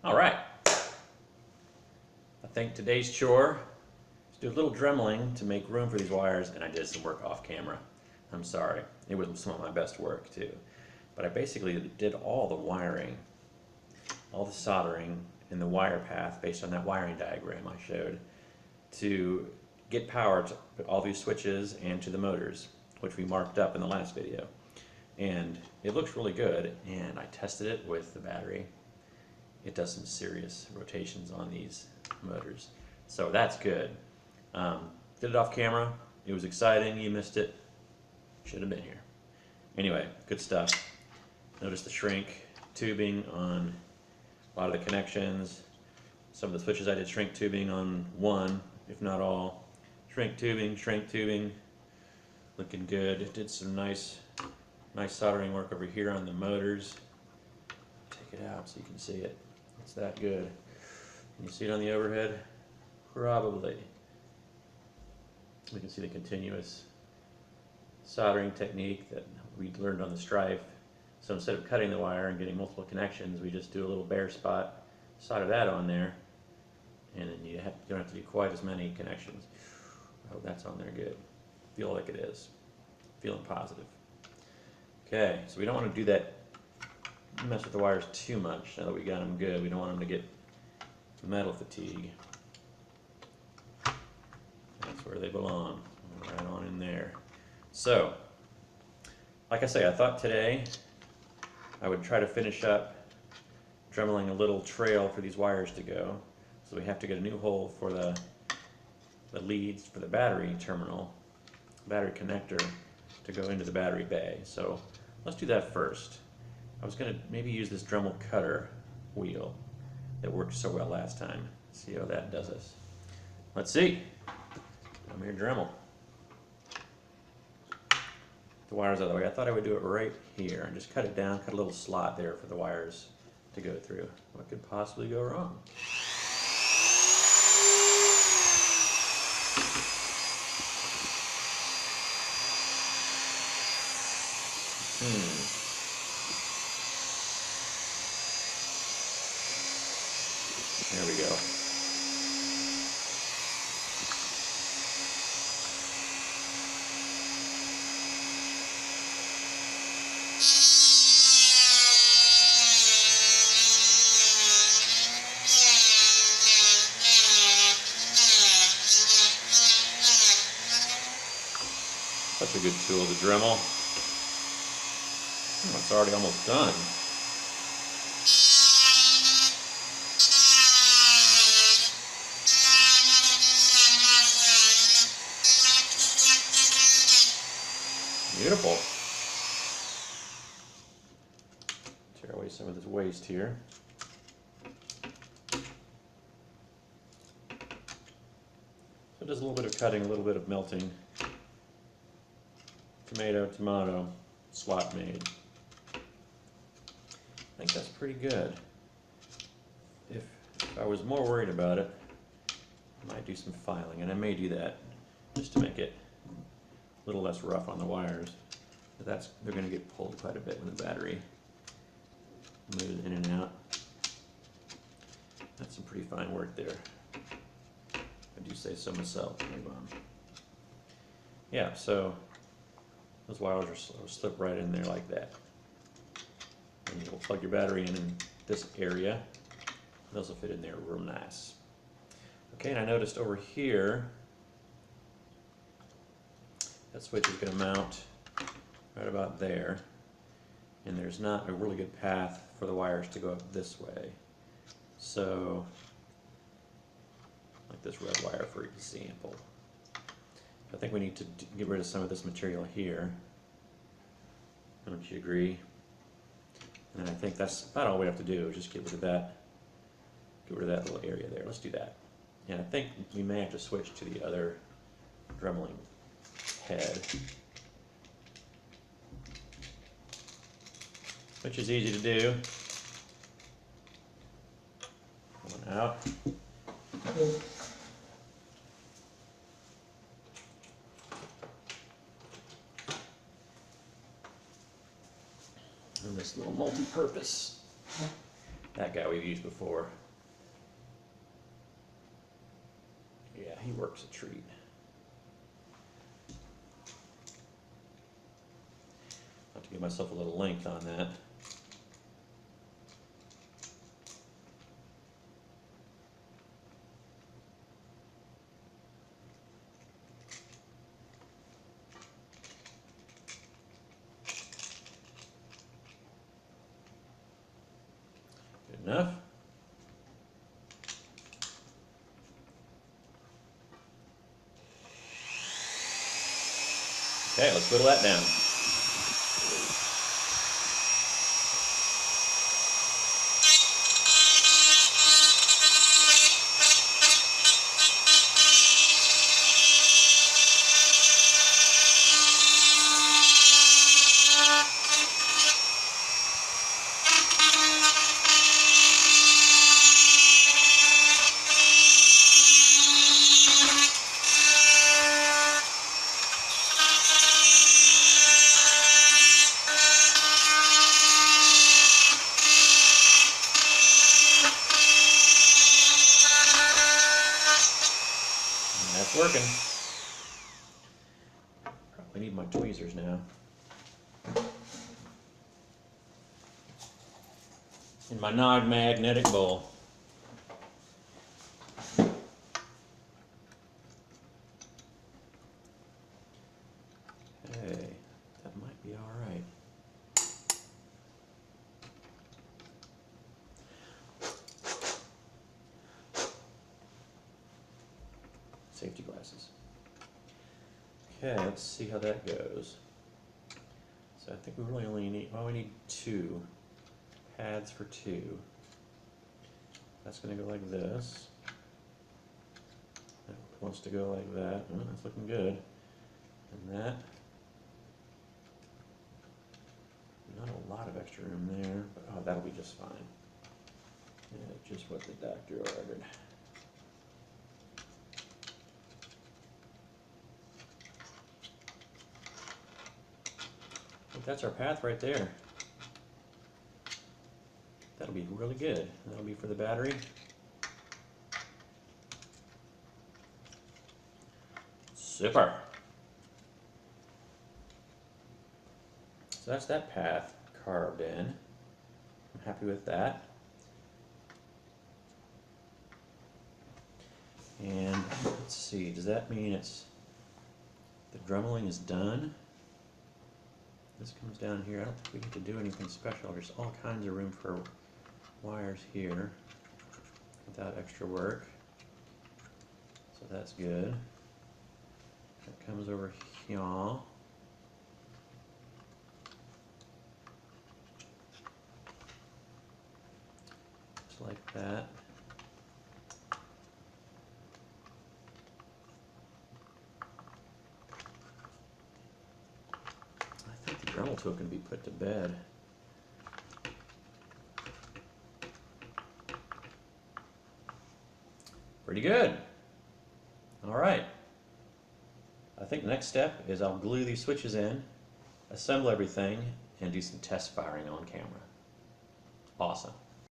All right. I think today's chore is do a little dremeling to make room for these wires, and I did some work off camera. I'm sorry. It was some of my best work too. But I basically did all the wiring, all the soldering in the wire path based on that wiring diagram I showed to get power to all these switches and to the motors, which we marked up in the last video. And it looks really good, and I tested it with the battery. It does some serious rotations on these motors, so that's good. Did it off camera. It was exciting. You missed it. Should have been here. Anyway, good stuff. Notice the shrink tubing on a lot of the connections. Some of the switches I did shrink tubing on one, if not all. Shrink tubing, looking good. Did some nice soldering work over here on the motors. Take it out so you can see it. It's that good. Can you see it on the overhead? Probably. We can see the continuous soldering technique that we learned on the Strife. So instead of cutting the wire and getting multiple connections, we just do a little bare spot, solder that on there, and then you don't have to do quite as many connections. I hope that's on there good. Feel like it is. Feeling positive. Okay, so we don't want to do that, mess with the wires too much now that we got them good. We don't want them to get metal fatigue. That's where they belong, right on in there. So, like I say, I thought today I would try to finish up dremeling a little trail for these wires to go. So we have to get a new hole for the leads for the battery terminal, battery connector, to go into the battery bay. So let's do that first. I was going to maybe use this Dremel cutter wheel that worked so well last time. See how that does us. Let's see. I'm here, Dremel. The wires out of the way. I thought I would do it right here and just cut it down, cut a little slot there for the wires to go through. What could possibly go wrong? There we go. Such a good tool, the Dremel. Oh, it's already almost done. Beautiful. Tear away some of this waste here. So it does a little bit of cutting, a little bit of melting. Tomato, slot made. I think that's pretty good. If I was more worried about it, I might do some filing, and I may do that just to make it a little less rough on the wires. But they're going to get pulled quite a bit when the battery moves in and out. That's some pretty fine work there. I do say so myself. Yeah, so those wires will slip right in there like that. And you'll plug your battery in this area. Those will fit in there real nice. Okay, and I noticed over here that switch is going to mount right about there. And there's not a really good path for the wires to go up this way. So, like this red wire for example. I think we need to get rid of some of this material here. Don't you agree? And I think that's about all we have to do, is just get rid of that little area there. Let's do that. And I think we may have to switch to the other dremeling head, which is easy to do. One out. And this little multi-purpose That guy we've used before. Yeah, he works a treat. I'll have to give myself a little length on that. Good enough. Okay, let's whittle that down. That's working. Probably need my tweezers now. In my non-magnetic bowl. Okay, that might be all right. Safety glasses. Okay, let's see how that goes. So I think we really only need, well, we need 2 pads for 2. That's going to go like this. That wants to go like that. Oh, that's looking good. And that. Not a lot of extra room there, but oh, that'll be just fine. Yeah, just what the doctor ordered. I think that's our path right there. That'll be really good. That'll be for the battery. Super. So that's that path carved in. I'm happy with that. And let's see, does that mean it's the dremeling is done? This comes down here. I don't think we need to do anything special. There's all kinds of room for wires here without extra work. So that's good. That comes over here. Just like that. I think the Dremel tool can be put to bed. Pretty good. All right. I think the next step is I'll glue these switches in, assemble everything, and do some test firing on camera. Awesome.